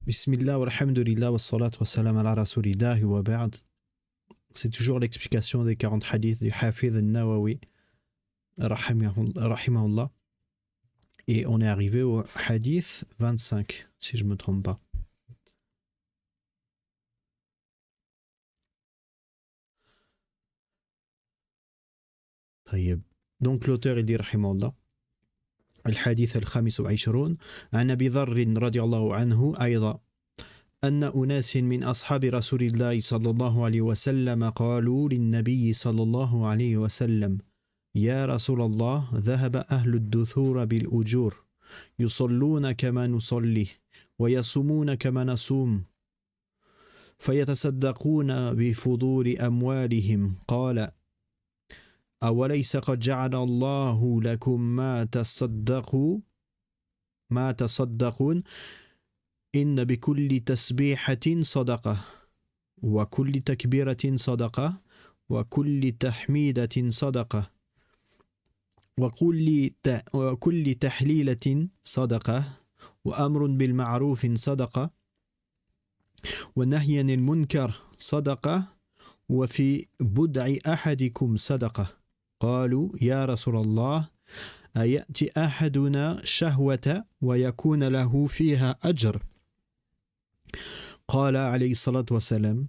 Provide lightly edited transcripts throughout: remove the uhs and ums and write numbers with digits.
Bismillah, walhamdulillah, wassalat wassalam ala rasulillah wa ba'd. C'est toujours l'explication des 40 hadiths du Hafiz al-Nawawi, rahimahullah. Et on est arrivé au hadith 25, si je ne me trompe pas. طيب. Donc l'auteur il dit rahimahullah الحديث الخامس والعشرون عن أبي ذر رضي الله عنه أيضا أن أناس من أصحاب رسول الله صلى الله عليه وسلم قالوا للنبي صلى الله عليه وسلم يا رسول الله ذهب أهل الدثور بالأجور يصلون كما نصلي ويصومون كما نصوم فيتصدقون بفضول أموالهم قال أوليس قد جعل الله لكم ما تصدقون إن بكل تسبيحة صدقة وكل تكبيرة صدقة وكل تحميدة صدقة وكل تحليلة صدقة وأمر بالمعروف صدقة ونهي عن المنكر صدقة وفي بدع أحدكم صدقة قالوا يا رسول الله أيأتي أحدنا شهوة ويكون له فيها أجر قال عليه الصلاة والسلام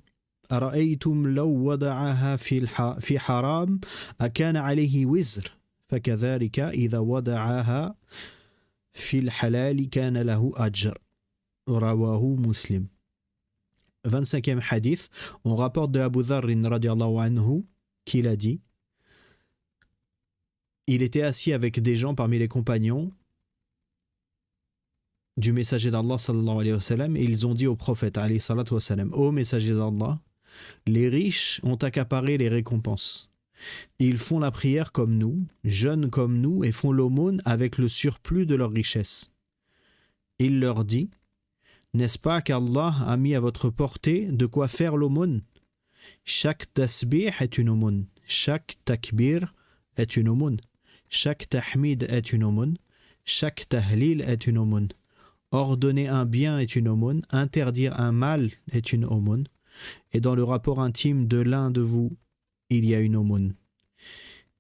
أرأيتم لو وضعها في حرام أكان عليه وزر فكذلك إذا وضعها في الحلال كان له أجر رواه مسلم. 25e hadith, on rapporte de Abu Dharr radiallahu anhu qu'il a dit il était assis avec des gens parmi les compagnons du messager d'Allah sallallahu alayhi wa sallam et ils ont dit au prophète alayhi salatu wa sallam ô messager d'Allah, les riches ont accaparé les récompenses. Ils font la prière comme nous, jeûnent comme nous et font l'aumône avec le surplus de leur richesse. Il leur dit n'est-ce pas qu'Allah a mis à votre portée de quoi faire l'aumône? Chaque tasbih est une aumône, chaque takbir est une aumône, chaque tahmid est une aumône, chaque tahlil est une aumône. Ordonner un bien est une aumône, interdire un mal est une aumône, et dans le rapport intime de l'un de vous, il y a une aumône.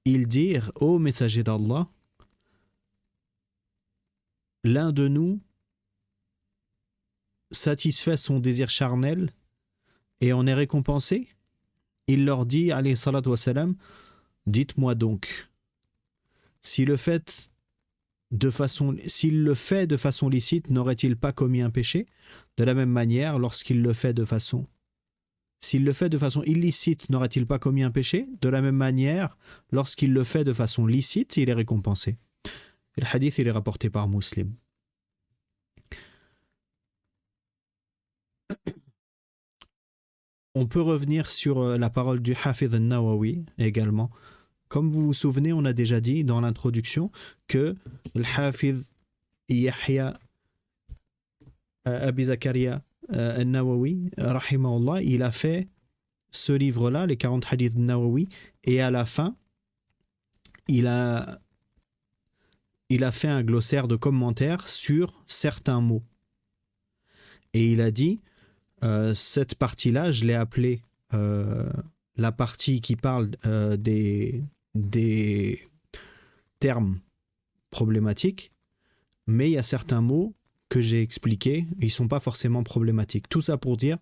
Ils dirent, ô messager d'Allah, l'un de nous satisfait son désir charnel et en est récompensé? Il leur dit, alayhi salatu wassalam, dites-moi donc, s'il le fait de façon licite, n'aurait-il pas commis un péché? De la même manière, s'il le fait de façon illicite, n'aurait-il pas commis un péché? De la même manière, lorsqu'il le fait de façon licite, il est récompensé. Et le hadith, il est rapporté par Muslim. On peut revenir sur la parole du Hafiz al-Nawawi également. Comme vous vous souvenez, on a déjà dit dans l'introduction que le Hafiz Yahya Abi Zakaria al-Nawawi, rahimahullah, il a fait ce livre-là, les 40 hadiths de Nawawi, et à la fin, il a fait un glossaire de commentaires sur certains mots. Et il a dit cette partie-là, je l'ai appelée la partie qui parle des termes problématiques, mais il y a certains mots que j'ai expliqués, ils ne sont pas forcément problématiques. Tout ça pour dire,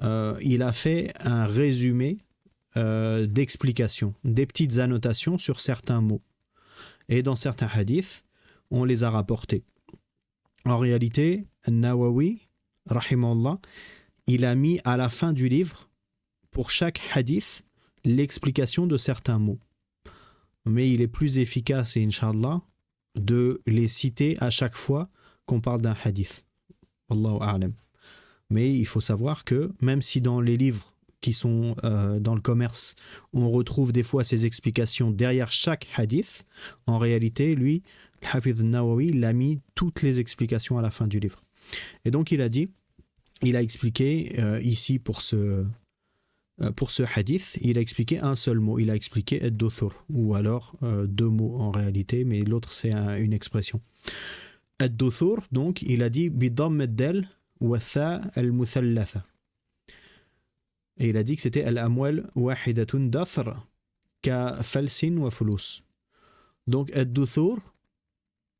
il a fait un résumé d'explications, des petites annotations sur certains mots. Et dans certains hadiths, on les a rapportés. En réalité, Nawawi, rahimahullah, il a mis à la fin du livre, pour chaque hadith, l'explication de certains mots. Mais il est plus efficace, et Inch'Allah, de les citer à chaque fois qu'on parle d'un hadith. Wallahu a'lam. Mais il faut savoir que, même si dans les livres qui sont dans le commerce, on retrouve des fois ces explications derrière chaque hadith, en réalité, lui, le Hafiz al-Nawawi, il a mis toutes les explications à la fin du livre. Et donc il a expliqué ici pour ce hadith, il a expliqué un seul mot, il a expliqué ad-duthur, ou alors deux mots en réalité, mais l'autre c'est une expression. Ad-duthur, donc il a dit bidamm ad-dal wa tha al-muthallatha. Et il a dit que c'était al-amwal wahidatun dathr ka falsin wa fulus. Donc ad-duthur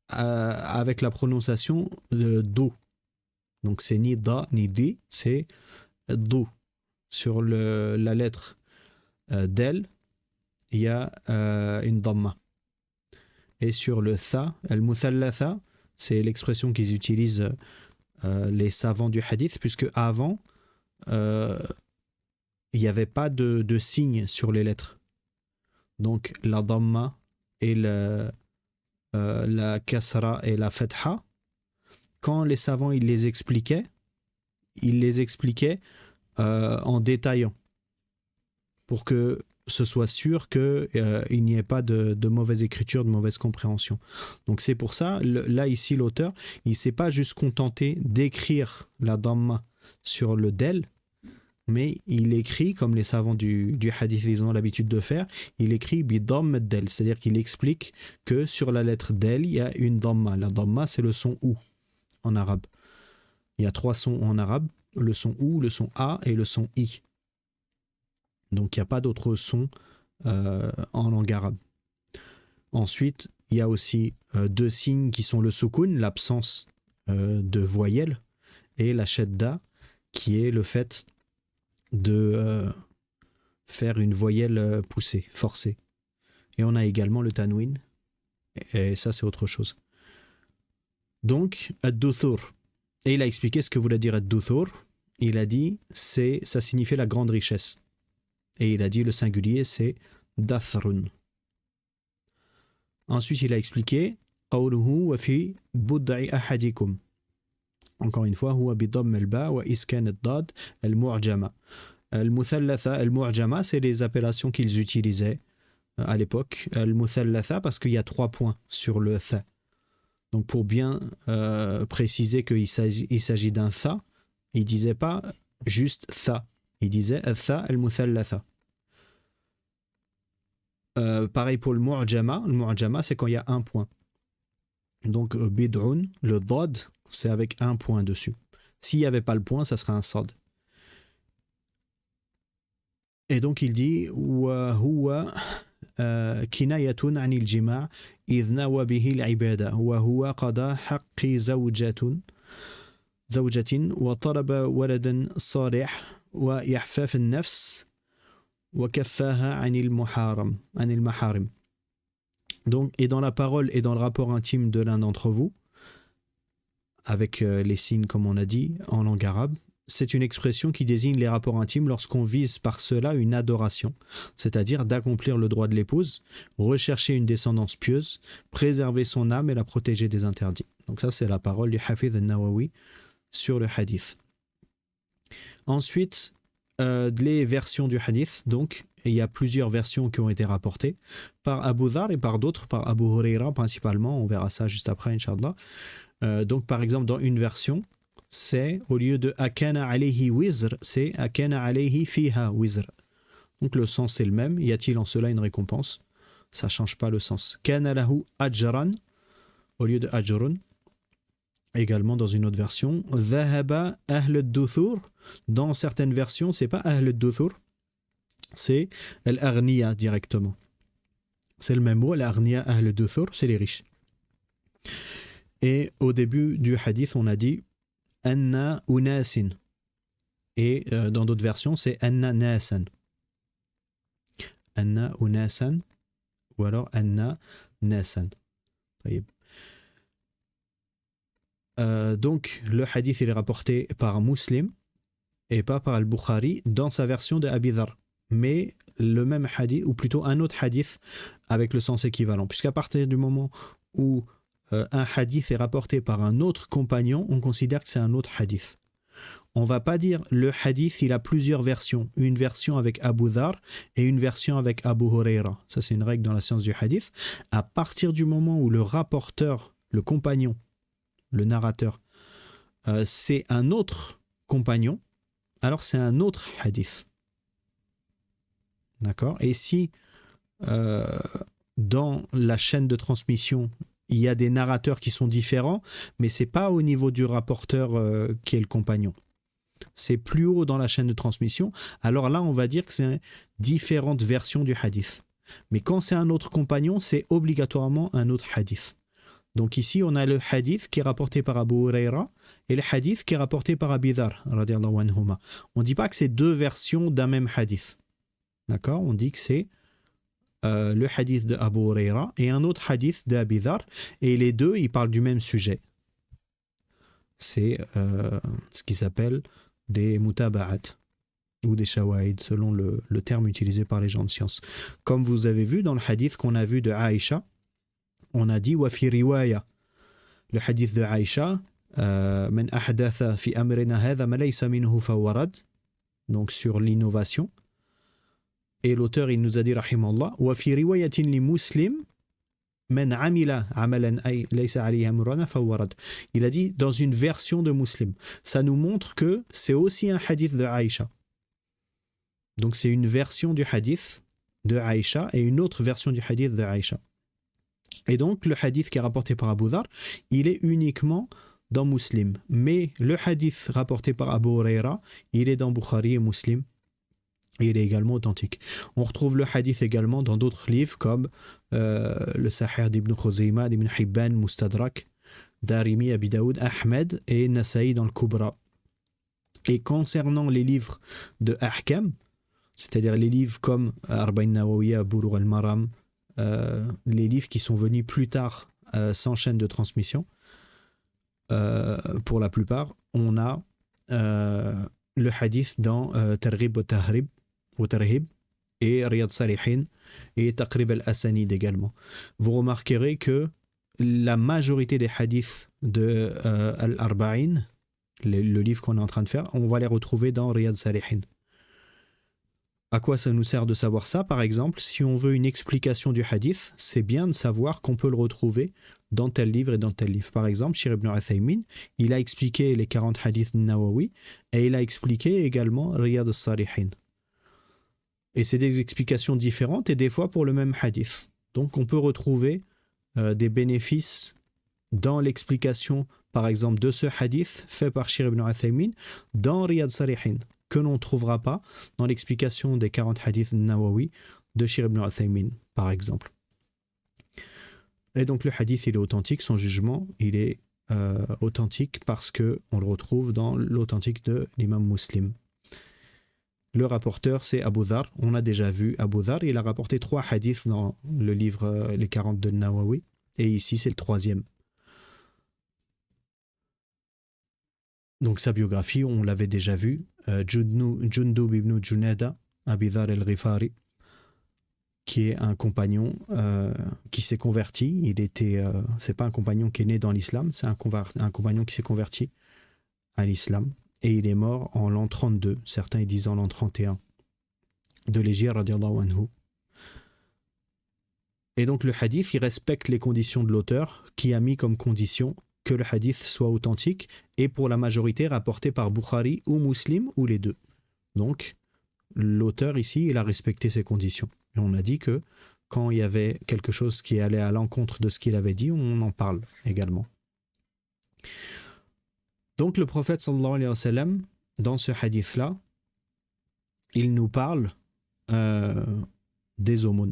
avec la prononciation de do. Donc c'est ni da ni di, c'est do. Sur la lettre del, il y a une dhamma. Et sur le tha, al-muthallatha, c'est l'expression qu'ils utilisent les savants du hadith, puisque avant il n'y avait pas de signe sur les lettres. Donc la dhamma et la kasra et la fatha, quand les savants ils les expliquaient en détaillant pour que ce soit sûr qu'il n'y ait pas de mauvaise écriture, de mauvaise compréhension. Donc c'est pour ça, là ici l'auteur, il ne s'est pas juste contenté d'écrire la dhamma sur le del, mais il écrit, comme les savants du hadith ils ont l'habitude de faire, il écrit bidam del, c'est-à-dire qu'il explique que sur la lettre del, il y a une dhamma. La dhamma, c'est le son ou en arabe. Il y a 3 sons en arabe, le son ou, le son a et le son i. Donc il n'y a pas d'autres sons en langue arabe. Ensuite, il y a aussi 2 signes qui sont le sukun, l'absence de voyelle, et la shadda, qui est le fait de faire une voyelle poussée, forcée. Et on a également le tanwin, et ça c'est autre chose. Donc, ad-duthur. Et il a expliqué ce que voulait dire ad-duthur. Il a dit, ça signifiait la grande richesse. Et il a dit le singulier c'est dathrun. Ensuite il a expliqué qawluhu wa fi bud'i ahadikum. Encore une fois, huwa bidamm al-ba wa iskan ad-dad al-mu'jama. Al-muthallatha, al-mu'jama, c'est les appellations qu'ils utilisaient à l'époque. Al-muthallatha parce qu'il y a 3 points sur le tha. Donc pour bien préciser qu'il s'agit d'un tha, il disait pas juste tha. Il disait tha al-muthallatha. Pareil pour le mu'jama. Le mu'jama, c'est quand il y a 1 point. Donc bid'un, le dad, c'est avec 1 point dessus. S'il n'y avait pas le point, ça serait un sad. Et donc il dit wa huwa kinayatun anil jima' idh nawa bihi al-ibada wa huwa qada haqqi zawjatin wa talaba waladan salih wa yahfaf an-nafs wa kaffaha anil maharim. Donc, et dans la parole et dans le rapport intime de l'un d'entre vous, avec les signes comme on a dit en langue arabe, c'est une expression qui désigne les rapports intimes lorsqu'on vise par cela une adoration, c'est-à-dire d'accomplir le droit de l'épouse, rechercher une descendance pieuse, préserver son âme et la protéger des interdits. Donc ça c'est la parole du Hafidh al-Nawawi sur le hadith. Ensuite, les versions du hadith, donc il y a plusieurs versions qui ont été rapportées par Abu Dhar et par d'autres, par Abu Huraira principalement, on verra ça juste après Inch'Allah. Donc par exemple dans une version, c'est au lieu de akana alayhi wizr, c'est akana alayhi fiha wizr. Donc le sens c'est le même, y a-t-il en cela une récompense? Ça change pas le sens. Kana lahu ajran au lieu de ajrun. Également dans une autre version, dhahaba ahl ad-duthur. Dans certaines versions, c'est pas ahl ad-duthur, c'est al-aghniya directement. C'est le même mot, al-aghniya ahl ad-duthur, c'est les riches. Et au début du hadith, on a dit anna unasin. Et dans d'autres versions, c'est anna nasan. Anna unasan ou alors anna nasan. Donc le hadith il est rapporté par Muslim et pas par Al-Bukhari dans sa version de Abi Dhar, mais le même hadith, ou plutôt un autre hadith avec le sens équivalent, puisqu'à partir du moment où un hadith est rapporté par un autre compagnon, on considère que c'est un autre hadith. On va pas dire le hadith il a plusieurs versions, une version avec Abu Dhar et une version avec Abu Huraira. Ça c'est une règle dans la science du hadith. À partir du moment où le rapporteur, le compagnon, le narrateur, c'est un autre compagnon, alors c'est un autre hadith. D'accord? Et si dans la chaîne de transmission, il y a des narrateurs qui sont différents, mais c'est pas au niveau du rapporteur qui est le compagnon. C'est plus haut dans la chaîne de transmission. Alors là, on va dire que c'est différentes versions du hadith. Mais quand c'est un autre compagnon, c'est obligatoirement un autre hadith. Donc ici, on a le hadith qui est rapporté par Abu Huraira et le hadith qui est rapporté par Abi Dharr, radiyallahu anhuma. On ne dit pas que c'est deux versions d'un même hadith. D'accord ? On dit que c'est le hadith de Abu Huraira et un autre hadith de Abi Dharr. Et les deux, ils parlent du même sujet. C'est ce qui s'appelle des mutaba'at ou des shawahid, selon le terme utilisé par les gens de science. Comme vous avez vu dans le hadith qu'on a vu de Aïcha, on a dit wa fi riwaya. Le hadith de Aïcha, man ahdatha fi amrina hadha ma laysa minhu fawarad, donc sur l'innovation. Et l'auteur il nous a dit rahimallah wa fi riwayatin li muslim man amila amalan ay laysa alayhi amruna fawarad. Il a dit dans une version de Muslim. Ça nous montre que c'est aussi un hadith de Aïcha. Donc c'est une version du hadith de Aïcha et une autre version du hadith de Aïcha. Et donc le hadith qui est rapporté par Abu Dharr, il est uniquement dans Muslim. Mais le hadith rapporté par Abu Huraira, il est dans Bukhari et Muslim. Et il est également authentique. On retrouve le hadith également dans d'autres livres comme le Sahih d'Ibn Khuzaymah, d'Ibn Hibban, Mustadrak, Darimi, Abi Daoud, Ahmed et Nasa'i dans le Kubra. Et concernant les livres de Ahkam, c'est-à-dire les livres comme Arba'in Nawawiyya, Bulugh al-Maram, les livres qui sont venus plus tard sans chaîne de transmission, pour la plupart, on a le hadith dans Targhib wa Tarhib et Riyad Salihin et Taqrib al-Asanid également. Vous remarquerez que la majorité des hadiths de Al-Arba'in, le livre qu'on est en train de faire, on va les retrouver dans Riyad Salihin. À quoi ça nous sert de savoir ça? Par exemple, si on veut une explication du hadith, c'est bien de savoir qu'on peut le retrouver dans tel livre et dans tel livre. Par exemple, Shir ibn Uthaymin, il a expliqué les 40 hadiths de Nawawi et il a expliqué également Riyad al-Salihin. Et c'est des explications différentes et des fois pour le même hadith. Donc on peut retrouver des bénéfices dans l'explication, par exemple, de ce hadith fait par Shir ibn Uthaymin dans Riyad Salihin, que l'on ne trouvera pas dans l'explication des 40 hadiths de Nawawi de Shir ibn Uthaymin, par exemple. Et donc le hadith, il est authentique, son jugement, il est authentique parce qu'on le retrouve dans l'authentique de l'imam Muslim. Le rapporteur, c'est Abu Dharr. On a déjà vu Abu Dharr, il a rapporté 3 hadiths dans le livre Les 40 de Nawawi, et ici c'est le 3e. Donc sa biographie, on l'avait déjà vu, Jundub ibn Junada, Abi Dharr al-Ghifari, qui est un compagnon qui s'est converti. Il était, c'est pas un compagnon qui est né dans l'islam, c'est un compagnon qui s'est converti à l'islam. Et il est mort en l'an 32, certains disent en l'an 31, de l'Hégire radiyallahu anhu. Et donc le hadith, il respecte les conditions de l'auteur, qui a mis comme condition que le hadith soit authentique, et pour la majorité rapporté par Bukhari ou Muslim, ou les deux. Donc l'auteur ici, il a respecté ces conditions. Et on a dit que quand il y avait quelque chose qui allait à l'encontre de ce qu'il avait dit, on en parle également. Donc le prophète sallallahu alayhi wa sallam, dans ce hadith-là, il nous parle des aumônes.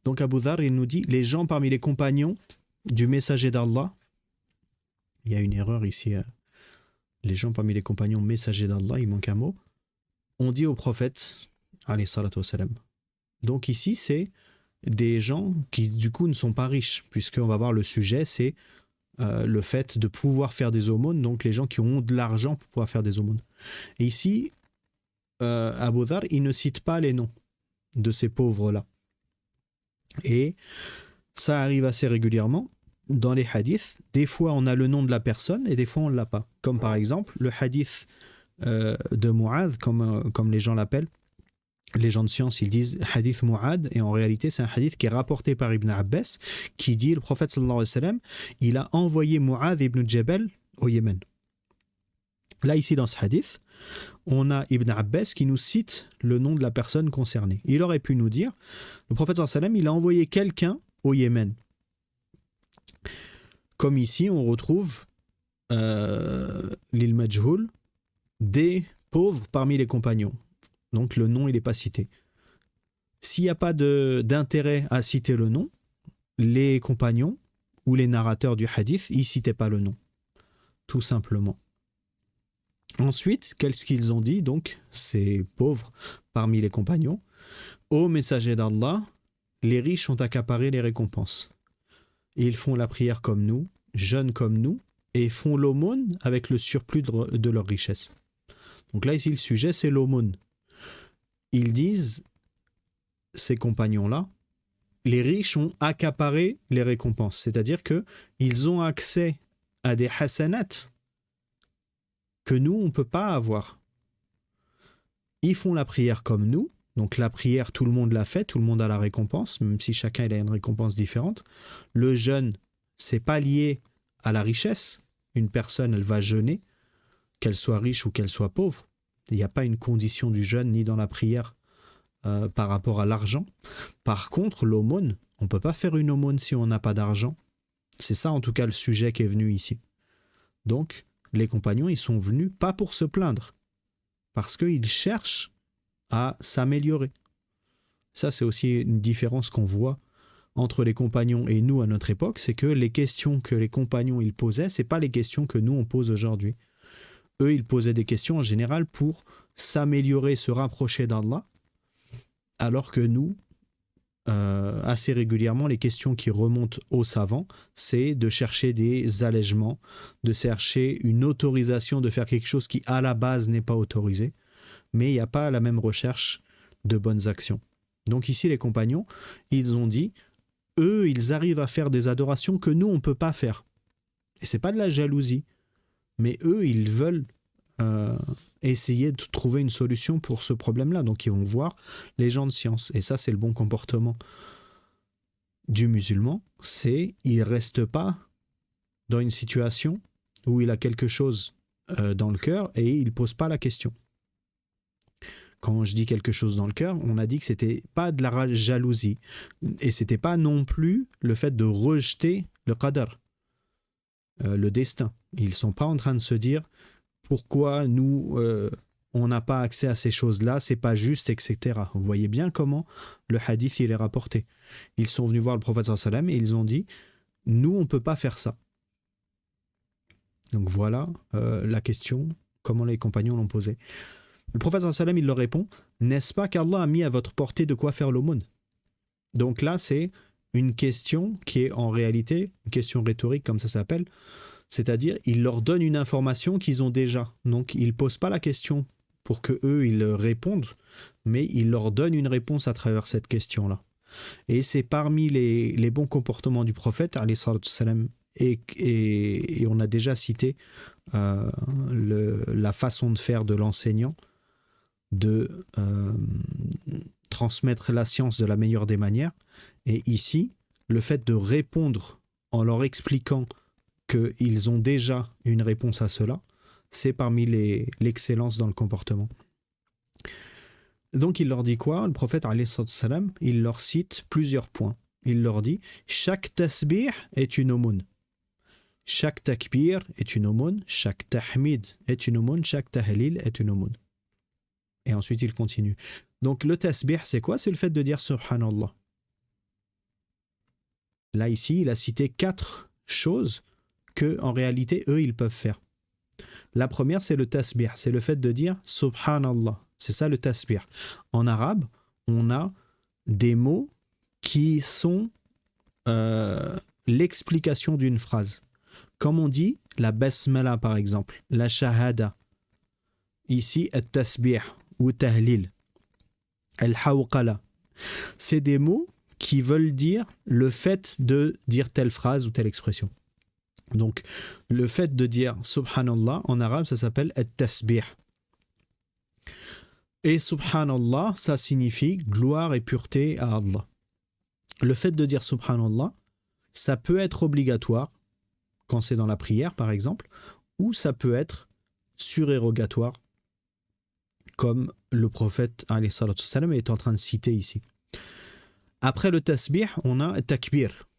Donc Abu Dharr, il nous dit, les gens parmi les compagnons du messager d'Allah, il y a une erreur ici, les gens parmi les compagnons messagers d'Allah, il manque un mot, on dit au prophète, alayhi salatu wa salam. Donc ici, c'est des gens qui du coup ne sont pas riches, puisqu'on va voir le sujet, c'est le fait de pouvoir faire des aumônes, donc les gens qui ont de l'argent pour pouvoir faire des aumônes. Et ici, Abu Dharr, il ne cite pas les noms de ces pauvres-là. Et ça arrive assez régulièrement dans les hadiths. Des fois, on a le nom de la personne et des fois, on ne l'a pas. Comme par exemple, le hadith de Mu'adh, comme les gens l'appellent. Les gens de science, ils disent hadith Mu'adh, et en réalité, c'est un hadith qui est rapporté par Ibn Abbas, qui dit, le prophète sallallahu alayhi wa sallam, il a envoyé Mu'adh ibn Jabal au Yémen. Là, ici, dans ce hadith, on a Ibn Abbas qui nous cite le nom de la personne concernée. Il aurait pu nous dire, le prophète sallallahu alayhi wa sallam, il a envoyé quelqu'un au Yémen. Comme ici, on retrouve l'il majhoul, des pauvres parmi les compagnons. Donc le nom, il n'est pas cité. S'il n'y a pas d'intérêt à citer le nom, les compagnons ou les narrateurs du hadith, ils ne citaient pas le nom. Tout simplement. Ensuite, qu'est-ce qu'ils ont dit, donc, ces pauvres parmi les compagnons? Ô messager d'Allah, les riches ont accaparé les récompenses. Ils font la prière comme nous, jeûnent comme nous, et font l'aumône avec le surplus de leur richesse. Donc là, ici, le sujet, c'est l'aumône. Ils disent, ces compagnons-là, les riches ont accaparé les récompenses. C'est-à-dire qu'ils ont accès à des hasanat que nous, on ne peut pas avoir. Ils font la prière comme nous. Donc la prière, tout le monde l'a fait, tout le monde a la récompense, même si chacun il a une récompense différente. Le jeûne, c'est pas lié à la richesse. Une personne, elle va jeûner, qu'elle soit riche ou qu'elle soit pauvre. Il n'y a pas une condition du jeûne ni dans la prière par rapport à l'argent. Par contre, l'aumône, on ne peut pas faire une aumône si on n'a pas d'argent. C'est ça en tout cas le sujet qui est venu ici. Donc, les compagnons, ils sont venus pas pour se plaindre, parce qu'ils cherchent à s'améliorer. Ça, c'est aussi une différence qu'on voit entre les compagnons et nous à notre époque, c'est que les questions que les compagnons ils posaient, c'est pas les questions que nous on pose aujourd'hui. Eux, ils posaient des questions en général pour s'améliorer, se rapprocher d'Allah, alors que nous, assez régulièrement, les questions qui remontent aux savants, c'est de chercher des allègements, de chercher une autorisation de faire quelque chose qui à la base n'est pas autorisé, mais il n'y a pas la même recherche de bonnes actions. Donc ici, les compagnons, ils ont dit, eux, ils arrivent à faire des adorations que nous, on ne peut pas faire. Et ce n'est pas de la jalousie, mais eux, ils veulent essayer de trouver une solution pour ce problème-là. Donc ils vont voir les gens de science. Et ça, c'est le bon comportement du musulman, c'est il ne reste pas dans une situation où il a quelque chose dans le cœur et il ne pose pas la question. Quand je dis quelque chose dans le cœur, on a dit que c'était pas de la jalousie et c'était pas non plus le fait de rejeter le qadar, le destin. Ils sont pas en train de se dire pourquoi nous on n'a pas accès à ces choses-là, c'est pas juste, etc. Vous voyez bien comment le hadith il est rapporté. Ils sont venus voir le prophète sallallahu alayhi wa sallam et ils ont dit nous on peut pas faire ça. Donc voilà la question, comment les compagnons l'ont posée. Le prophète sallallahu alayhi wa sallam il leur répond n'est-ce pas qu'Allah a mis à votre portée de quoi faire l'aumône? Donc là c'est une question qui est en réalité une question rhétorique comme ça s'appelle. C'est-à-dire, il leur donne une information qu'ils ont déjà. Donc, il ne posent pas la question pour qu'eux, ils répondent, mais il leur donne une réponse à travers cette question-là. Et c'est parmi les bons comportements du prophète, alayhi salatu salam, et on a déjà cité la façon de faire de l'enseignant, de transmettre la science de la meilleure des manières. Et ici, le fait de répondre en leur expliquant qu'ils ont déjà une réponse à cela, c'est parmi l'excellence dans le comportement. Donc il leur dit quoi? Le prophète, alayhi salam, il leur cite plusieurs points. Il leur dit, chaque tasbih est une aumône. Chaque takbir est une aumône. Chaque tahmid est une aumône. Chaque tahlil est une aumône. Et ensuite il continue. Donc le tasbih, c'est quoi? C'est le fait de dire subhanallah. Là ici, il a cité 4 choses que en réalité, eux, ils peuvent faire. La première, c'est le tasbih, c'est le fait de dire subhanallah. C'est ça le tasbih. En arabe, on a des mots qui sont l'explication d'une phrase. Comme on dit la basmala par exemple, la shahada. Ici, at-tasbih ou tahlil, al-hawqala. C'est des mots qui veulent dire le fait de dire telle phrase ou telle expression. Donc, le fait de dire subhanallah en arabe, ça s'appelle at-tasbih. Et subhanallah, ça signifie gloire et pureté à Allah. Le fait de dire subhanallah, ça peut être obligatoire quand c'est dans la prière, par exemple, ou ça peut être surérogatoire, comme le prophète alayhi salatu salam est en train de citer ici. Après le tasbih, on a takbir.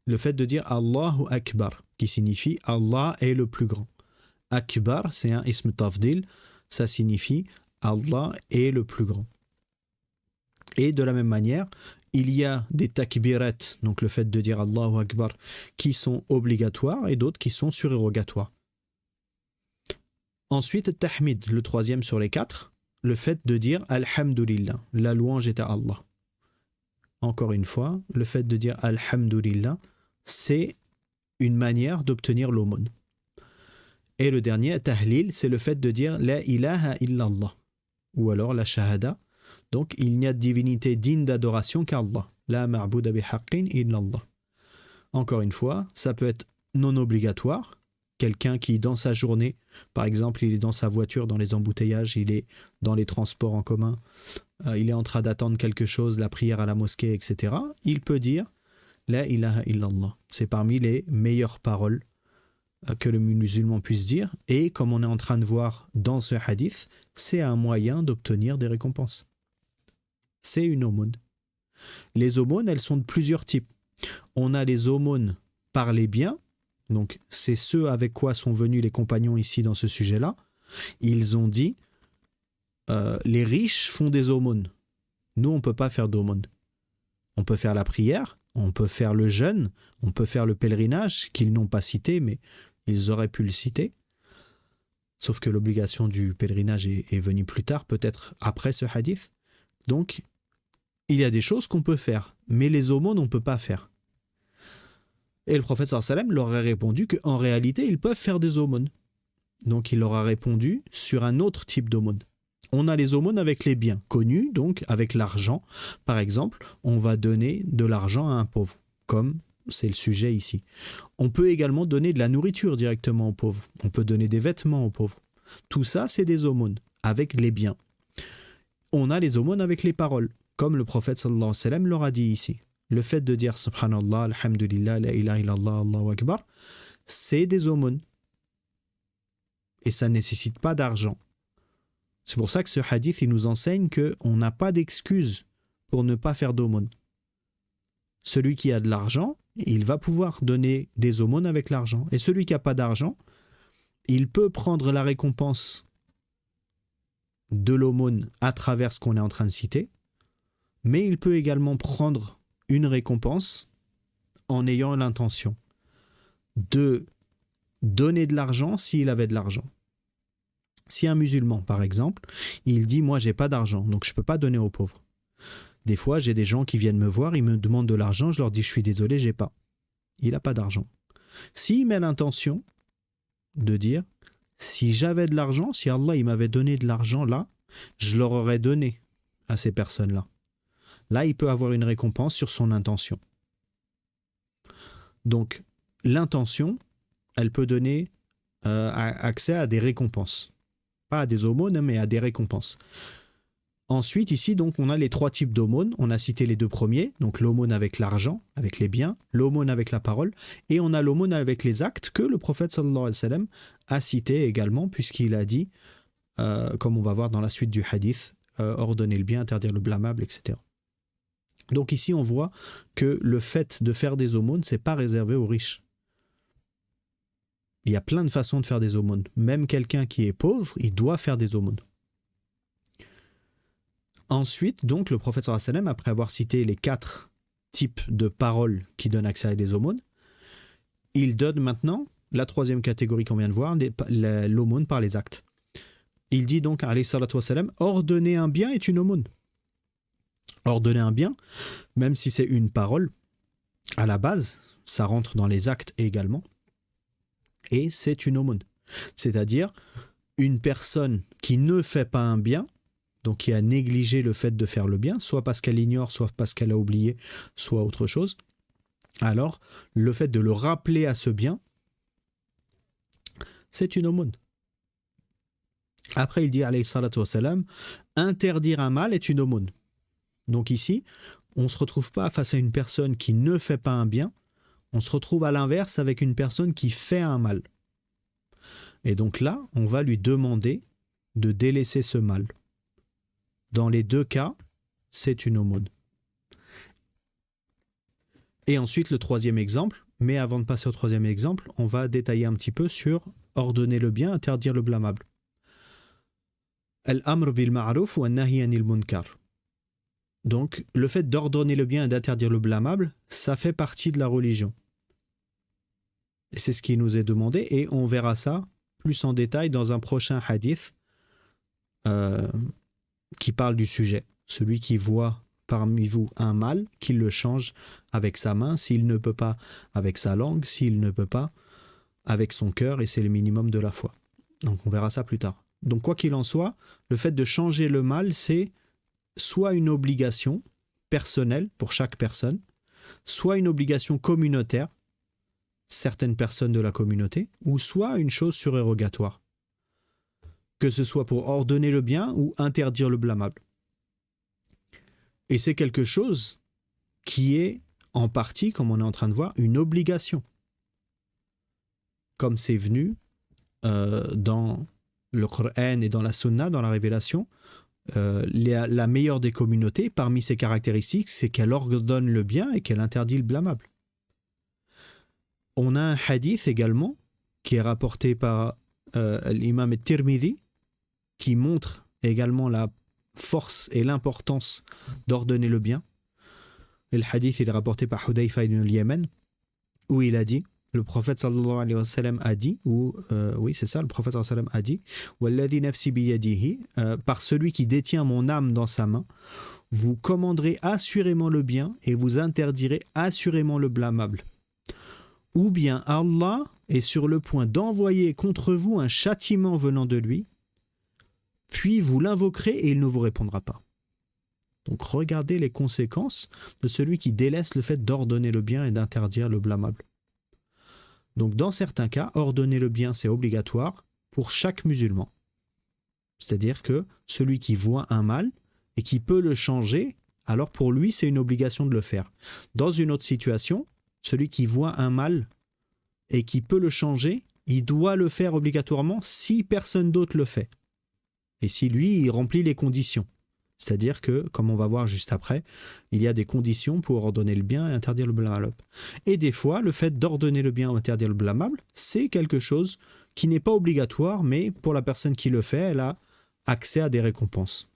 le fait de dire Allahu Akbar, qui signifie Allah est le plus grand. Akbar, c'est un ism tafdil, ça signifie Allah est le plus grand. Et de la même manière, il y a des takbirat, donc le fait de dire Allahu Akbar, qui sont obligatoires et d'autres qui sont surérogatoires. Ensuite, tahmid, le troisième sur les quatre, le fait de dire Alhamdulillah, la louange est à Allah. Encore une fois, le fait de dire Alhamdulillah, c'est une manière d'obtenir l'aumône. Et le dernier, tahlil, c'est le fait de dire La ilaha illallah, ou alors la shahada. Donc, il n'y a de divinité digne d'adoration qu'Allah. La ma'bouda bihaqqin illallah. Encore une fois, ça peut être non obligatoire. Quelqu'un qui, dans sa journée, par exemple, il est dans sa voiture, dans les embouteillages, il est dans les transports en commun, il est en train d'attendre quelque chose, la prière à la mosquée, etc. Il peut dire La ilaha illallah. C'est parmi les meilleures paroles que le musulman puisse dire. Et comme on est en train de voir dans ce hadith, c'est un moyen d'obtenir des récompenses. C'est une aumône. Les aumônes, elles sont de plusieurs types. On a les aumônes par les biens. Donc, c'est ce avec quoi sont venus les compagnons ici dans ce sujet-là. Ils ont dit les riches font des aumônes. Nous, on ne peut pas faire d'aumône. On peut faire la prière, on peut faire le jeûne, on peut faire le pèlerinage, qu'ils n'ont pas cité, mais ils auraient pu le citer. Sauf que l'obligation du pèlerinage est venue plus tard, peut-être après ce hadith. Donc, il y a des choses qu'on peut faire, mais les aumônes, on ne peut pas faire. Et le prophète sallallahu alayhi wa sallam leur a répondu qu'en réalité, ils peuvent faire des aumônes. Donc, il leur a répondu sur un autre type d'aumône. On a les aumônes avec les biens, connus, donc avec l'argent. Par exemple, on va donner de l'argent à un pauvre, comme c'est le sujet ici. On peut également donner de la nourriture directement aux pauvres. On peut donner des vêtements aux pauvres. Tout ça, c'est des aumônes, avec les biens. On a les aumônes avec les paroles, comme le prophète sallallahu alayhi wa sallam leur a dit ici. Le fait de dire subhanallah, alhamdulillah, la ilaha illallah, Allahu akbar, c'est des aumônes. Et ça ne nécessite pas d'argent. C'est pour ça que ce hadith, il nous enseigne qu'on n'a pas d'excuse pour ne pas faire d'aumône. Celui qui a de l'argent, il va pouvoir donner des aumônes avec l'argent. Et celui qui n'a pas d'argent, il peut prendre la récompense de l'aumône à travers ce qu'on est en train de citer, mais il peut également prendre une récompense en ayant l'intention de donner de l'argent s'il avait de l'argent. Si un musulman, par exemple, il dit « moi, j'ai pas d'argent, donc je peux pas donner aux pauvres ». Des fois, j'ai des gens qui viennent me voir, ils me demandent de l'argent, je leur dis « je suis désolé, j'ai pas ». Il n'a pas d'argent. S'il met l'intention de dire « si j'avais de l'argent, si Allah il m'avait donné de l'argent là, je leur aurais donné à ces personnes-là ». Là, il peut avoir une récompense sur son intention. Donc, l'intention, elle peut donner accès à des récompenses. Pas à des aumônes, mais à des récompenses. Ensuite, ici, donc, on a les trois types d'aumônes. On a cité les deux premiers, donc l'aumône avec l'argent, avec les biens, l'aumône avec la parole, et on a l'aumône avec les actes que le prophète sallallahu alayhi wa sallam a cité également, puisqu'il a dit, comme on va voir dans la suite du hadith, ordonner le bien, interdire le blâmable, etc. Donc ici, on voit que le fait de faire des aumônes, ce n'est pas réservé aux riches. Il y a plein de façons de faire des aumônes. Même quelqu'un qui est pauvre, il doit faire des aumônes. Ensuite, donc, le prophète sallallahu alayhi wa sallam, après avoir cité les 4 types de paroles qui donnent accès à des aumônes, il donne maintenant la 3e catégorie qu'on vient de voir, l'aumône par les actes. Il dit donc, alayhi salatu wa sallam, ordonner un bien est une aumône. Ordonner un bien, même si c'est une parole, à la base, ça rentre dans les actes également, et c'est une aumône. C'est-à-dire, une personne qui ne fait pas un bien, donc qui a négligé le fait de faire le bien, soit parce qu'elle ignore, soit parce qu'elle a oublié, soit autre chose, alors le fait de le rappeler à ce bien, c'est une aumône. Après, il dit, alayhi salatu wa salam, interdire un mal est une aumône. Donc ici, on ne se retrouve pas face à une personne qui ne fait pas un bien, on se retrouve à l'inverse avec une personne qui fait un mal. Et donc là, on va lui demander de délaisser ce mal. Dans les deux cas, c'est une aumône. Et ensuite, le troisième exemple, mais avant de passer au troisième exemple, on va détailler un petit peu sur ordonner le bien, interdire le blâmable. Al-amr bil ma'ruf wa nahy anil munkar. Donc, le fait d'ordonner le bien et d'interdire le blâmable, ça fait partie de la religion. Et c'est ce qui nous est demandé, et on verra ça plus en détail dans un prochain hadith qui parle du sujet. Celui qui voit parmi vous un mal, qu'il le change avec sa main, s'il ne peut pas avec sa langue, s'il ne peut pas avec son cœur, et c'est le minimum de la foi. Donc on verra ça plus tard. Donc quoi qu'il en soit, le fait de changer le mal, c'est soit une obligation personnelle pour chaque personne, soit une obligation communautaire, certaines personnes de la communauté, ou soit une chose surérogatoire, que ce soit pour ordonner le bien ou interdire le blâmable. Et c'est quelque chose qui est en partie, comme on est en train de voir, une obligation. Comme c'est venu dans le Coran et dans la Sunna, dans la révélation, la meilleure des communautés, parmi ses caractéristiques, c'est qu'elle ordonne le bien et qu'elle interdit le blâmable. On a un hadith également qui est rapporté par l'imam al-Tirmidhi qui montre également la force et l'importance d'ordonner le bien. Et le hadith il est rapporté par Hudayfa ibn al-Yaman où il a dit, le prophète sallallahu alayhi wa sallam a dit, oui c'est ça, le prophète sallallahu alayhi wa sallam a dit Walladhi nafsi biyadihi, par celui qui détient mon âme dans sa main, vous commanderez assurément le bien et vous interdirez assurément le blâmable. Ou bien Allah est sur le point d'envoyer contre vous un châtiment venant de lui, puis vous l'invoquerez et il ne vous répondra pas. Donc regardez les conséquences de celui qui délaisse le fait d'ordonner le bien et d'interdire le blâmable. Donc dans certains cas, ordonner le bien c'est obligatoire pour chaque musulman. C'est-à-dire que celui qui voit un mal et qui peut le changer, alors pour lui c'est une obligation de le faire. Dans une autre situation, celui qui voit un mal et qui peut le changer, il doit le faire obligatoirement si personne d'autre le fait. Et si lui, il remplit les conditions. C'est-à-dire que, comme on va voir juste après, il y a des conditions pour ordonner le bien et interdire le blâmable. Et des fois, le fait d'ordonner le bien ou interdire le blâmable, c'est quelque chose qui n'est pas obligatoire, mais pour la personne qui le fait, elle a accès à des récompenses.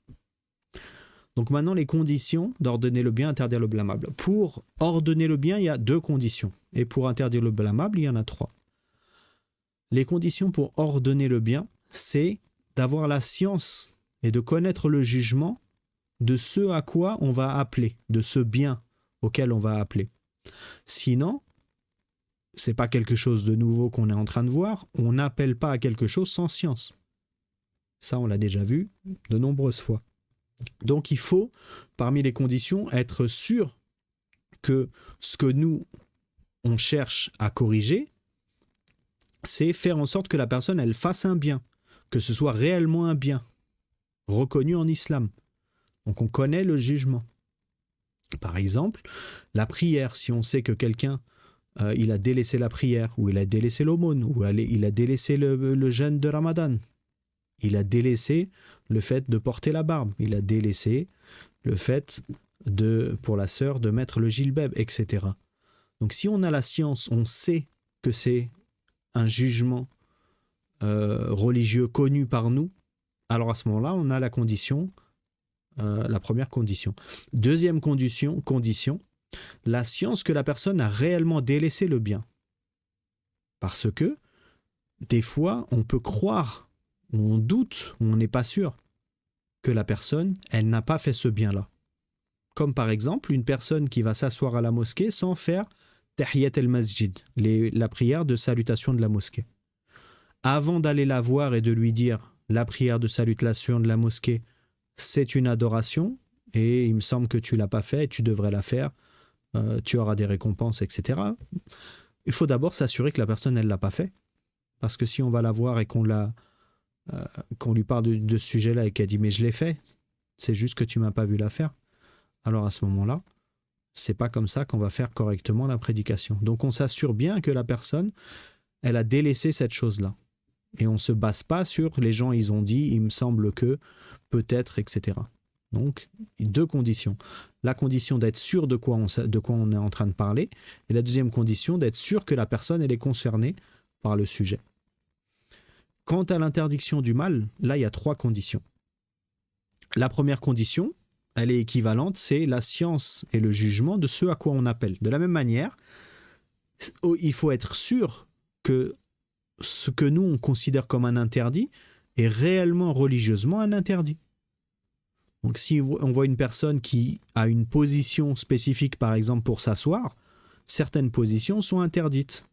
Donc maintenant, les conditions d'ordonner le bien, interdire le blâmable. Pour ordonner le bien, il y a 2 conditions. Et pour interdire le blâmable, il y en a 3. Les conditions pour ordonner le bien, c'est d'avoir la science et de connaître le jugement de ce à quoi on va appeler, de ce bien auquel on va appeler. Sinon, c'est pas quelque chose de nouveau qu'on est en train de voir, on n'appelle pas à quelque chose sans science. Ça, on l'a déjà vu de nombreuses fois. Donc il faut, parmi les conditions, être sûr que ce que nous, on cherche à corriger, c'est faire en sorte que la personne, elle fasse un bien, que ce soit réellement un bien, reconnu en islam. Donc on connaît le jugement. Par exemple, la prière, si on sait que quelqu'un, il a délaissé la prière, ou il a délaissé l'aumône, ou il a délaissé le jeûne de Ramadan, il a délaissé le fait de porter la barbe, il a délaissé le fait pour la sœur de mettre le jilbab, etc. Donc si on a la science, on sait que c'est un jugement religieux connu par nous, alors à ce moment-là, on a la condition, la première condition. Deuxième condition, la science que la personne a réellement délaissé le bien. Parce que, des fois, on peut croire, on doute, on n'est pas sûr que la personne, elle n'a pas fait ce bien-là. Comme par exemple, une personne qui va s'asseoir à la mosquée sans faire Tahiyat al-Masjid, la prière de salutation de la mosquée. Avant d'aller la voir et de lui dire la prière de salutation de la mosquée, c'est une adoration et il me semble que tu ne l'as pas fait et tu devrais la faire, tu auras des récompenses, etc. Il faut d'abord s'assurer que la personne, elle ne l'a pas fait. Parce que si on va la voir et qu'on lui parle de ce sujet-là et qu'elle dit « mais je l'ai fait, c'est juste que tu ne m'as pas vu la faire », alors à ce moment-là, c'est pas comme ça qu'on va faire correctement la prédication. Donc on s'assure bien que la personne, elle a délaissé cette chose-là. Et on ne se base pas sur les gens, ils ont dit, il me semble que, peut-être, etc. Donc, 2 conditions. la condition d'être sûr de quoi on est en train de parler, et la deuxième condition d'être sûr que la personne elle est concernée par le sujet. Quant à l'interdiction du mal, là il y a 3 conditions. La première condition, elle est équivalente, c'est la science et le jugement de ce à quoi on appelle. De la même manière, il faut être sûr que ce que nous on considère comme un interdit est réellement religieusement un interdit. Donc si on voit une personne qui a une position spécifique, par exemple pour s'asseoir, certaines positions sont interdites.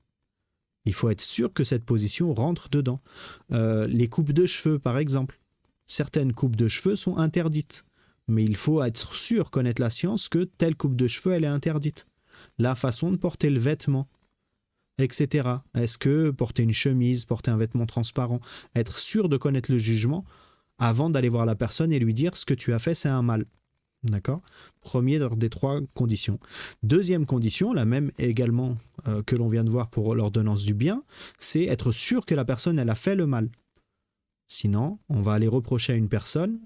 Il faut être sûr que cette position rentre dedans. Les coupes de cheveux, par exemple. Certaines coupes de cheveux sont interdites. Mais il faut être sûr, connaître la science, que telle coupe de cheveux, elle est interdite. La façon de porter le vêtement, etc. Est-ce que porter une chemise, porter un vêtement transparent, être sûr de connaître le jugement avant d'aller voir la personne et lui dire ce que tu as fait, c'est un mal. D'accord ? Premier des 3 conditions. Deuxième condition, la même également que l'on vient de voir pour l'ordonnance du bien, c'est être sûr que la personne, elle a fait le mal. Sinon, on va aller reprocher à une personne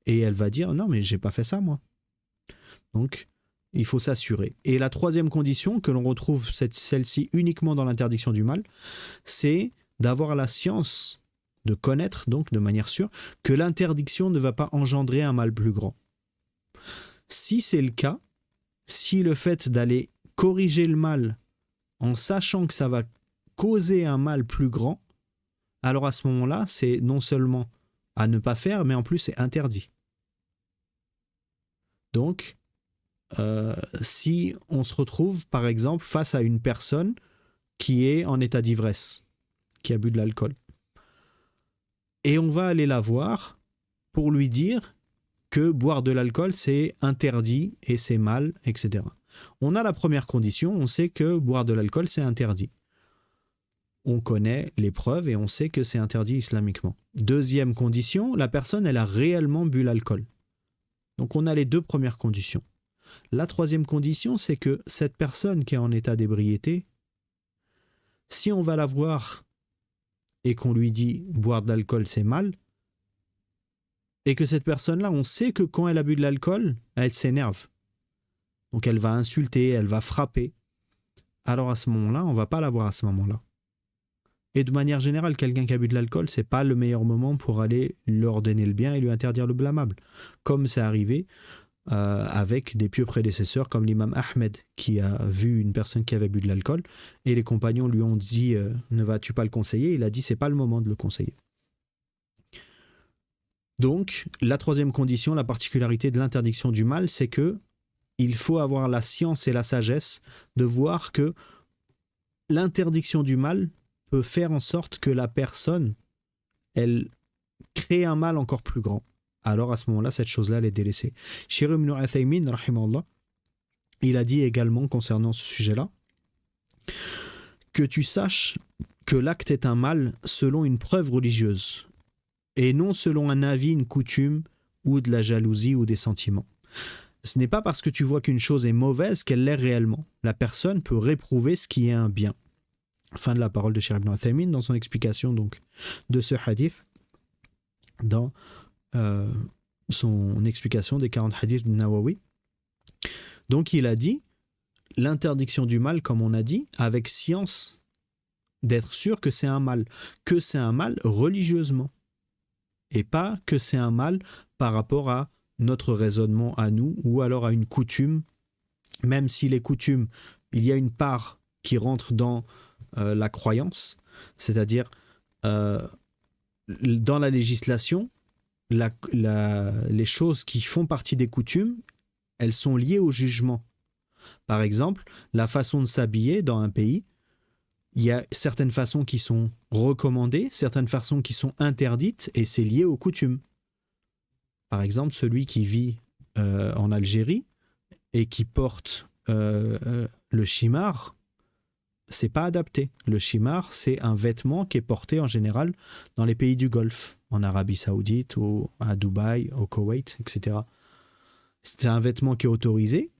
et elle va dire « Non, mais j'ai pas fait ça, moi. » Donc, il faut s'assurer. Et la 3e condition, que l'on retrouve celle-ci uniquement dans l'interdiction du mal, c'est d'avoir la science, de connaître, donc de manière sûre, que l'interdiction ne va pas engendrer un mal plus grand. Si c'est le cas, si le fait d'aller corriger le mal en sachant que ça va causer un mal plus grand, alors à ce moment-là, c'est non seulement à ne pas faire, mais en plus c'est interdit. Donc, si on se retrouve par exemple face à une personne qui est en état d'ivresse, qui a bu de l'alcool, et on va aller la voir pour lui dire que boire de l'alcool c'est interdit et c'est mal, etc. On a la première condition, on sait que boire de l'alcool c'est interdit. On connaît les preuves et on sait que c'est interdit islamiquement. Deuxième condition, la personne elle a réellement bu l'alcool. Donc on a les 2 premières conditions. La 3e condition, c'est que cette personne qui est en état d'ébriété, si on va la voir et qu'on lui dit boire de l'alcool c'est mal, et que cette personne-là, on sait que quand elle a bu de l'alcool, elle s'énerve. Donc elle va insulter, elle va frapper. Alors à ce moment-là, on ne va pas la voir à ce moment-là. Et de manière générale, quelqu'un qui a bu de l'alcool, c'est pas le meilleur moment pour aller lui ordonner le bien et lui interdire le blâmable. Comme c'est arrivé avec des pieux prédécesseurs comme l'imam Ahmed qui a vu une personne qui avait bu de l'alcool et les compagnons lui ont dit ne vas-tu pas le conseiller ? Il a dit c'est pas le moment de le conseiller. Donc la 3e condition, la particularité de l'interdiction du mal, c'est que il faut avoir la science et la sagesse de voir que l'interdiction du mal peut faire en sorte que la personne elle crée un mal encore plus grand. Alors à ce moment-là, cette chose-là, elle est délaissée. Cheikh Ibn Uthaymin, rahimahullah, il a dit également concernant ce sujet-là que tu saches que l'acte est un mal selon une preuve religieuse et non selon un avis, une coutume ou de la jalousie ou des sentiments. Ce n'est pas parce que tu vois qu'une chose est mauvaise qu'elle l'est réellement. La personne peut réprouver ce qui est un bien. Fin de la parole de Cheikh Ibn Uthaymin dans son explication donc, de ce hadith dans son explication des 40 hadiths de Nawawi. Donc il a dit l'interdiction du mal, comme on a dit, avec science, d'être sûr que c'est un mal religieusement, et pas que c'est un mal par rapport à notre raisonnement à nous, ou alors à une coutume, même si les coutumes, il y a une part qui rentre dans la croyance, c'est-à-dire dans la législation, les choses qui font partie des coutumes, elles sont liées au jugement. Par exemple, la façon de s'habiller dans un pays, il y a certaines façons qui sont recommandées, certaines façons qui sont interdites, et c'est lié aux coutumes. Par exemple, celui qui vit en Algérie et qui porte le chimar, c'est pas adapté. Le chimar, c'est un vêtement qui est porté en général dans les pays du Golfe, en Arabie Saoudite, ou à Dubaï, au Koweït, etc. C'est un vêtement qui est autorisé,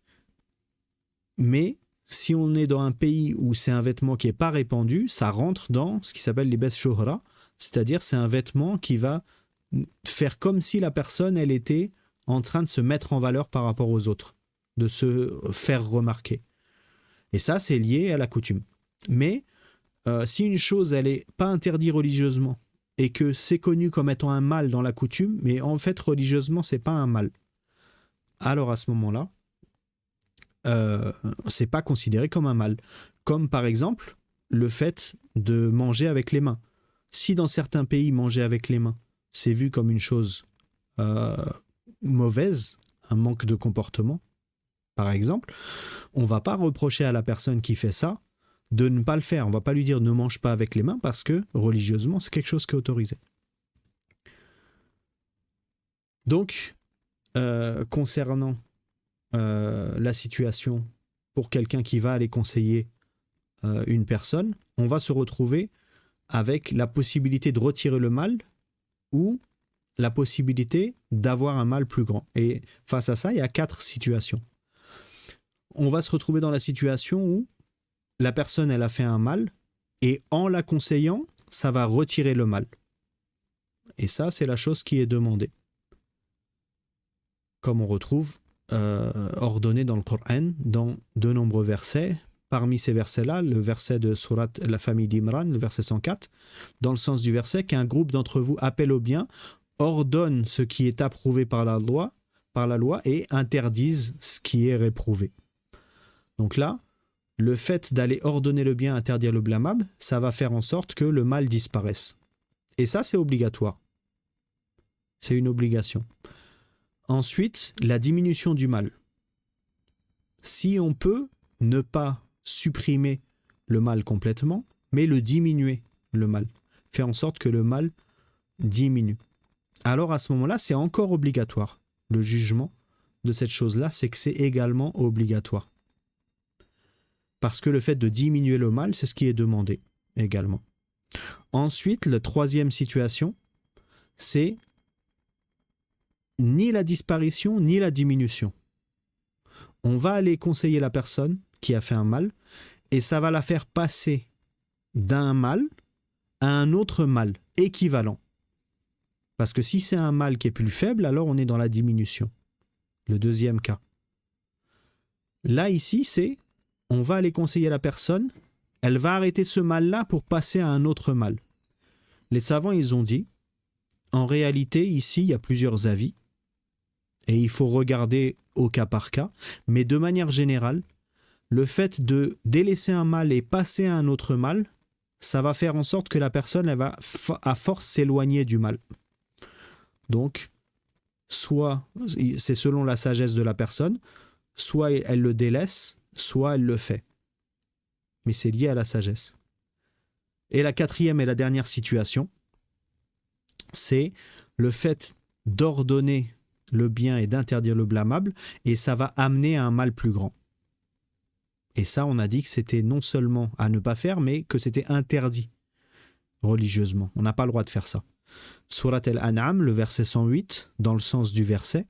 mais si on est dans un pays où c'est un vêtement qui n'est pas répandu, ça rentre dans ce qui s'appelle libas shuhra, c'est-à-dire c'est un vêtement qui va faire comme si la personne, elle était en train de se mettre en valeur par rapport aux autres. de se faire remarquer. Et ça, c'est lié à la coutume. Mais si une chose, elle n'est pas interdite religieusement et que c'est connu comme étant un mal dans la coutume, mais en fait, religieusement, c'est pas un mal, alors à ce moment-là, c'est pas considéré comme un mal. Comme par exemple, le fait de manger avec les mains. Si dans certains pays, manger avec les mains, c'est vu comme une chose mauvaise, un manque de comportement, par exemple, on va pas reprocher à la personne qui fait ça de ne pas le faire. On va pas lui dire ne mange pas avec les mains parce que religieusement, c'est quelque chose qui est autorisé. Donc, concernant la situation pour quelqu'un qui va aller conseiller une personne, on va se retrouver avec la possibilité de retirer le mal ou la possibilité d'avoir un mal plus grand. Et face à ça, il y a 4 situations. On va se retrouver dans la situation où la personne, elle a fait un mal, et en la conseillant, ça va retirer le mal. Et ça, c'est la chose qui est demandée. Comme on retrouve ordonné dans le Coran, dans de nombreux versets. Parmi ces versets-là, le verset de Surat la famille d'Imran, le verset 104, dans le sens du verset, qu'un groupe d'entre vous appelle au bien, ordonne ce qui est approuvé par la loi et interdise ce qui est réprouvé. Donc là, le fait d'aller ordonner le bien, interdire le blâmable, ça va faire en sorte que le mal disparaisse. Et ça, c'est obligatoire. C'est une obligation. Ensuite, la diminution du mal. Si on peut ne pas supprimer le mal complètement, mais le diminuer, le mal. Faire en sorte que le mal diminue. Alors à ce moment-là, c'est encore obligatoire. Le jugement de cette chose-là, c'est que c'est également obligatoire. Parce que le fait de diminuer le mal, c'est ce qui est demandé également. Ensuite, la troisième situation, c'est ni la disparition, ni la diminution. On va aller conseiller la personne qui a fait un mal, et ça va la faire passer d'un mal à un autre mal équivalent. Parce que si c'est un mal qui est plus faible, alors on est dans la diminution. Le deuxième cas. Là, ici, c'est on va aller conseiller la personne, elle va arrêter ce mal-là pour passer à un autre mal. Les savants, ils ont dit, en réalité, ici, il y a plusieurs avis, et il faut regarder au cas par cas, mais de manière générale, le fait de délaisser un mal et passer à un autre mal, ça va faire en sorte que la personne, elle va à force s'éloigner du mal. Donc, soit c'est selon la sagesse de la personne, soit elle le délaisse, soit elle le fait. Mais c'est lié à la sagesse. Et la quatrième et la dernière situation, c'est le fait d'ordonner le bien et d'interdire le blâmable, et ça va amener à un mal plus grand. Et ça, on a dit que c'était non seulement à ne pas faire, mais que c'était interdit religieusement. On n'a pas le droit de faire ça. Surat al-An'am, le verset 108, dans le sens du verset,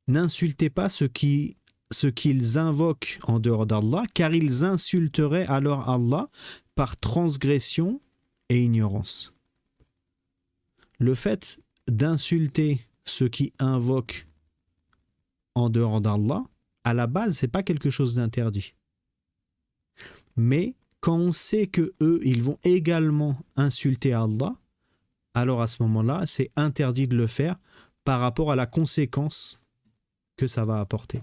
n'insultez pas ce qu'ils invoquent en dehors d'Allah, car ils insulteraient alors Allah par transgression et ignorance. Le fait d'insulter ceux qui invoquent en dehors d'Allah, à la base, c'est pas quelque chose d'interdit. Mais quand on sait que eux, ils vont également insulter Allah, alors à ce moment-là, c'est interdit de le faire par rapport à la conséquence que ça va apporter.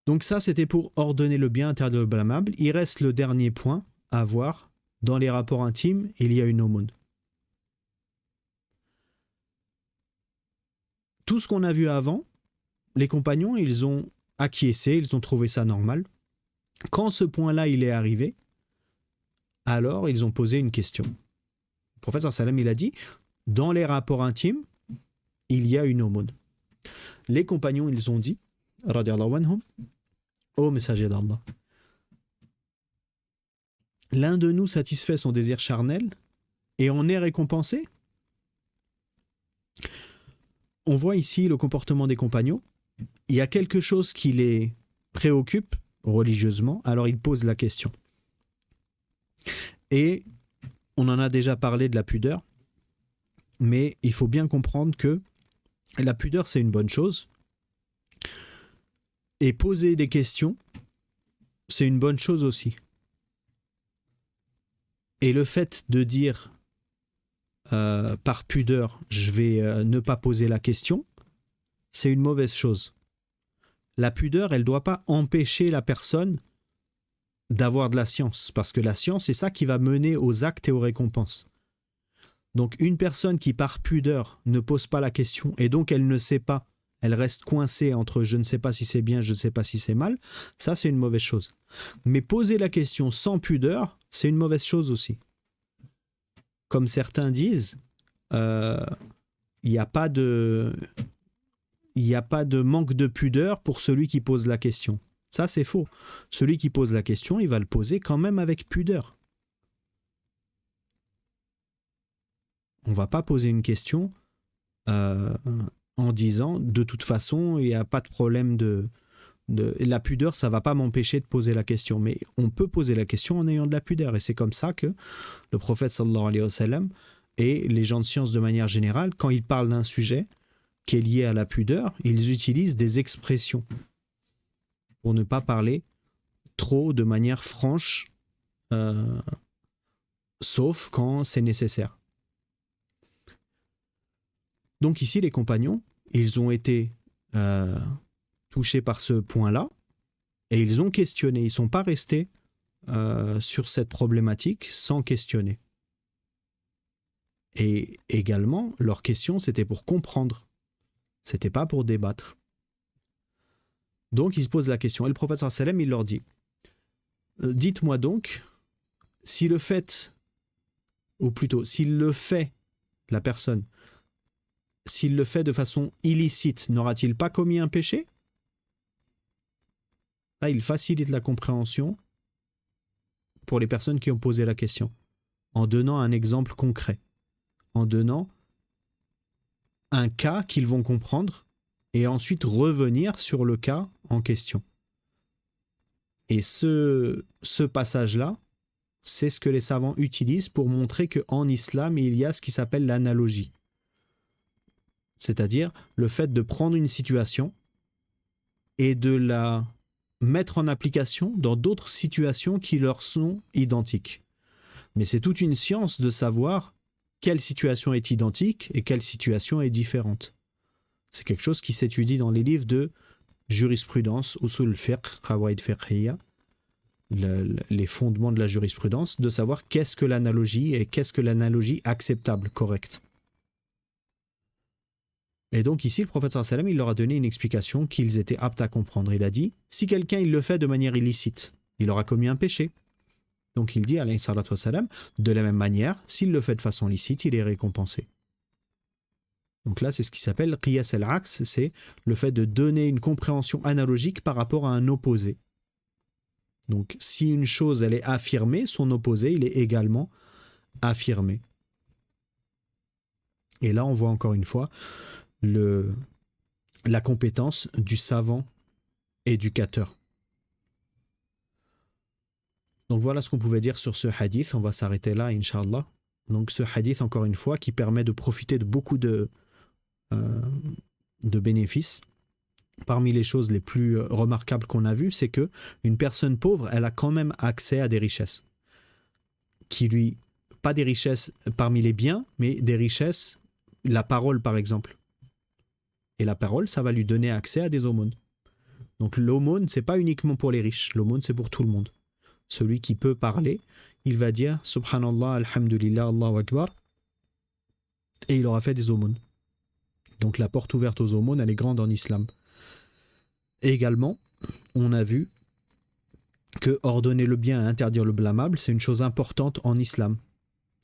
Donc ça, c'était pour ordonner le bien, interdire le blâmable. Il reste le dernier point à voir. Dans les rapports intimes, il y a une aumône. Tout ce qu'on a vu avant, les compagnons, ils ont acquiescé, ils ont trouvé ça normal. Quand ce point-là, il est arrivé, alors ils ont posé une question. Le prophète sallam, il a dit, dans les rapports intimes, il y a une aumône. Les compagnons, ils ont dit, radiallahu anhum, ô messager d'Allah, l'un de nous satisfait son désir charnel et en est récompensé. On voit ici le comportement des compagnons. Il y a quelque chose qui les préoccupe religieusement, alors ils posent la question. Et on en a déjà parlé de la pudeur, mais il faut bien comprendre que Et la pudeur, c'est une bonne chose. Et poser des questions, c'est une bonne chose aussi. Et le fait de dire par pudeur, je vais ne pas poser la question, c'est une mauvaise chose. La pudeur, elle ne doit pas empêcher la personne d'avoir de la science, parce que la science, c'est ça qui va mener aux actes et aux récompenses. Donc une personne qui par pudeur ne pose pas la question, et donc elle ne sait pas, elle reste coincée entre je ne sais pas si c'est bien, je ne sais pas si c'est mal, ça c'est une mauvaise chose. Mais poser la question sans pudeur, c'est une mauvaise chose aussi. Comme certains disent, il n'y a pas de manque de pudeur pour celui qui pose la question. Ça, c'est faux. Celui qui pose la question, il va le poser quand même avec pudeur. On ne va pas poser une question en disant, de toute façon, il n'y a pas de problème la pudeur, ça ne va pas m'empêcher de poser la question. Mais on peut poser la question en ayant de la pudeur. Et c'est comme ça que le prophète sallallahu alayhi wa sallam et les gens de science de manière générale, quand ils parlent d'un sujet qui est lié à la pudeur, ils utilisent des expressions pour ne pas parler trop de manière franche, sauf quand c'est nécessaire. Donc ici, les compagnons, ils ont été touchés par ce point-là et ils ont questionné. Ils ne sont pas restés sur cette problématique sans questionner. Et également, leur question, c'était pour comprendre. C'était pas pour débattre. Donc, ils se posent la question. Et le prophète sallallahu alayhi wa sallam, il leur dit, dites-moi donc, si le fait, ou plutôt, s'il le fait, la personne, s'il le fait de façon illicite, n'aura-t-il pas commis un péché? Là, il facilite la compréhension pour les personnes qui ont posé la question, en donnant un exemple concret, en donnant un cas qu'ils vont comprendre et ensuite revenir sur le cas en question. Et ce passage-là, c'est ce que les savants utilisent pour montrer qu'en islam, il y a ce qui s'appelle l'analogie. C'est-à-dire le fait de prendre une situation et de la mettre en application dans d'autres situations qui leur sont identiques. Mais c'est toute une science de savoir quelle situation est identique et quelle situation est différente. C'est quelque chose qui s'étudie dans les livres de jurisprudence, usul fiqh, qawaid fiqhiyya, les fondements de la jurisprudence, de savoir qu'est-ce que l'analogie et qu'est-ce que l'analogie acceptable, correcte. Et donc ici, le prophète sallallahu alayhi wa sallam, il leur a donné une explication qu'ils étaient aptes à comprendre. Il a dit, si quelqu'un il le fait de manière illicite, il aura commis un péché. Donc il dit, alayhi salatu wa salam, de la même manière, s'il le fait de façon licite, il est récompensé. Donc là, c'est ce qui s'appelle qiyas al-aqs, c'est le fait de donner une compréhension analogique par rapport à un opposé. Donc si une chose, elle est affirmée, son opposé, il est également affirmé. Et là, on voit encore une fois la compétence du savant éducateur. Donc voilà ce qu'on pouvait dire sur ce hadith. On va s'arrêter là, Inch'Allah. Donc ce hadith, encore une fois, qui permet de profiter de beaucoup de bénéfices. Parmi les choses les plus remarquables qu'on a vues, c'est que une personne pauvre, elle a quand même accès à des richesses. Pas des richesses parmi les biens, mais des richesses, la parole par exemple. Et la parole, ça va lui donner accès à des aumônes. Donc l'aumône, c'est pas uniquement pour les riches. L'aumône, c'est pour tout le monde. Celui qui peut parler, il va dire Subhanallah, Alhamdulillah, Allahu Akbar, et il aura fait des aumônes. Donc la porte ouverte aux aumônes, elle est grande en islam. Et également, on a vu que ordonner le bien et interdire le blâmable, c'est une chose importante en islam.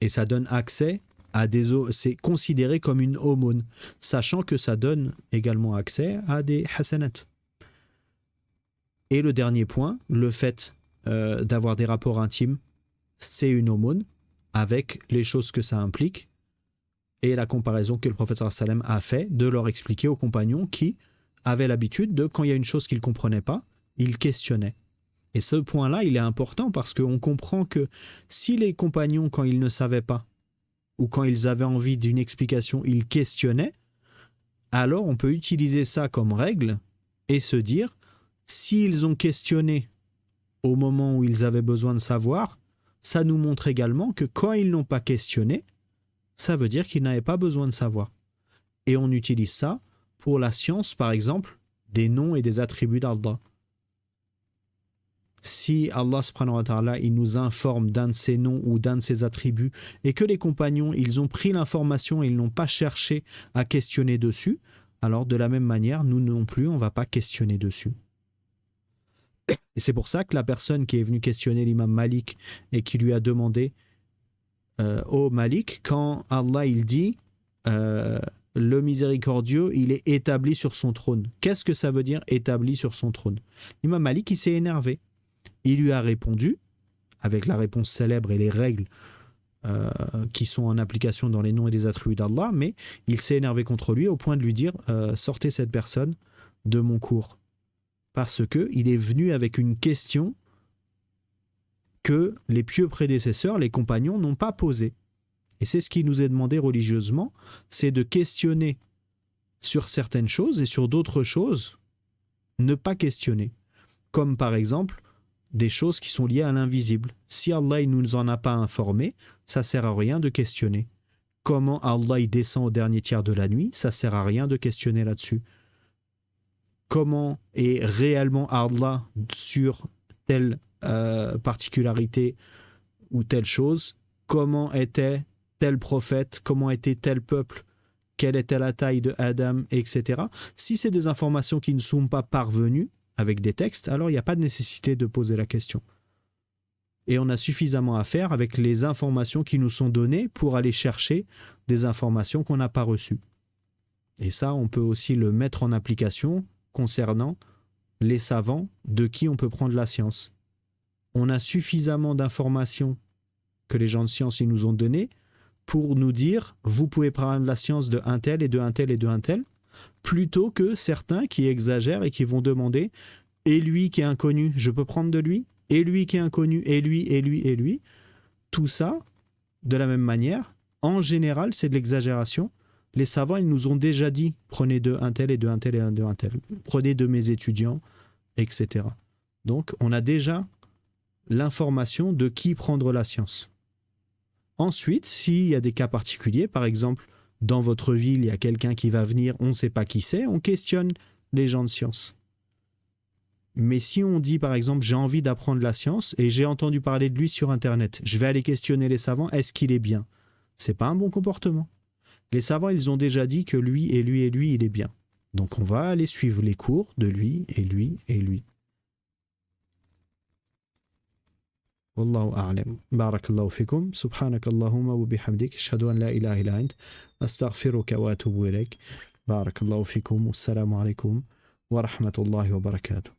Et ça donne accès à c'est considéré comme une aumône, sachant que ça donne également accès à des hasanat. Et le dernier point, le fait d'avoir des rapports intimes, c'est une aumône, avec les choses que ça implique, et la comparaison que le prophète sallallahu alayhi wa sallam a fait de leur expliquer aux compagnons qui avaient l'habitude de, quand il y a une chose qu'ils ne comprenaient pas, ils questionnaient. Et ce point-là, il est important parce qu'on comprend que si les compagnons, quand ils ne savaient pas, ou quand ils avaient envie d'une explication, ils questionnaient, alors on peut utiliser ça comme règle et se dire, s'ils ont questionné au moment où ils avaient besoin de savoir, ça nous montre également que quand ils n'ont pas questionné, ça veut dire qu'ils n'avaient pas besoin de savoir. Et on utilise ça pour la science, par exemple, des noms et des attributs d'Allah. Si Allah subhanahu wa ta'ala, il nous informe d'un de ses noms ou d'un de ses attributs et que les compagnons, ils ont pris l'information et ils n'ont pas cherché à questionner dessus, alors de la même manière, nous non plus, on ne va pas questionner dessus. Et c'est pour ça que la personne qui est venue questionner l'imam Malik et qui lui a demandé ô Malik, quand Allah il dit le miséricordieux, il est établi sur son trône. Qu'est-ce que ça veut dire établi sur son trône? L'imam Malik, il s'est énervé. Il lui a répondu, avec la réponse célèbre et les règles qui sont en application dans les noms et les attributs d'Allah, mais il s'est énervé contre lui au point de lui dire sortez cette personne de mon cours. Parce qu'il est venu avec une question que les pieux prédécesseurs, les compagnons, n'ont pas posée. Et c'est ce qui nous est demandé religieusement, c'est de questionner sur certaines choses et sur d'autres choses, ne pas questionner. Comme par exemple, des choses qui sont liées à l'invisible. Si Allah ne nous en a pas informés, ça ne sert à rien de questionner. Comment Allah il descend au dernier tiers de la nuit, ça ne sert à rien de questionner là-dessus. Comment est réellement Allah sur telle particularité ou telle chose, comment était tel prophète, comment était tel peuple, quelle était la taille de Adam, etc. Si c'est des informations qui ne sont pas parvenues avec des textes, alors il n'y a pas de nécessité de poser la question. Et on a suffisamment à faire avec les informations qui nous sont données pour aller chercher des informations qu'on n'a pas reçues. Et ça, on peut aussi le mettre en application concernant les savants de qui on peut prendre la science. On a suffisamment d'informations que les gens de science ils nous ont données pour nous dire vous pouvez prendre la science de un tel et de un tel et de un tel, plutôt que certains qui exagèrent et qui vont demander et lui qui est inconnu, je peux prendre de lui, et lui qui est inconnu, et lui, et lui, et lui. Tout ça, de la même manière, en général, c'est de l'exagération. Les savants, ils nous ont déjà dit prenez de un tel et de un tel et de un tel. Prenez de mes étudiants, etc. Donc, on a déjà l'information de qui prendre la science. Ensuite, s'il y a des cas particuliers, par exemple, dans votre ville, il y a quelqu'un qui va venir, on ne sait pas qui c'est, on questionne les gens de science. Mais si on dit, par exemple, j'ai envie d'apprendre la science et j'ai entendu parler de lui sur Internet, je vais aller questionner les savants, est-ce qu'il est bien? C'est pas un bon comportement. Les savants, ils ont déjà dit que lui et lui et lui, il est bien. Donc on va aller suivre les cours de lui et lui et lui. Wallahu a'lam. Barakallahu fikum. Subhanakallahumma wa bihamdik. Ashhadu an la ilaha illa ant. Astaghfiruka wa atubu ilaik. Barakallahu fikum. Wassalamu alaikum wa rahmatullahi wa barakatuh.